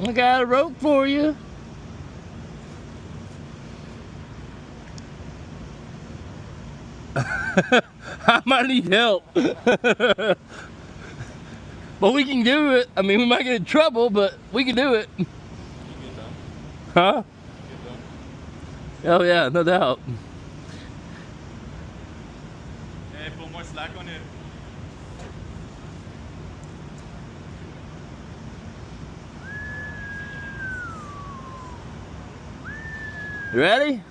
I got a rope for you. I might need help. But we can do it. I mean, we might get in trouble, but we can do it. You get done. Huh? You get done. Oh yeah, no doubt. Hey, put more slack on it. You ready?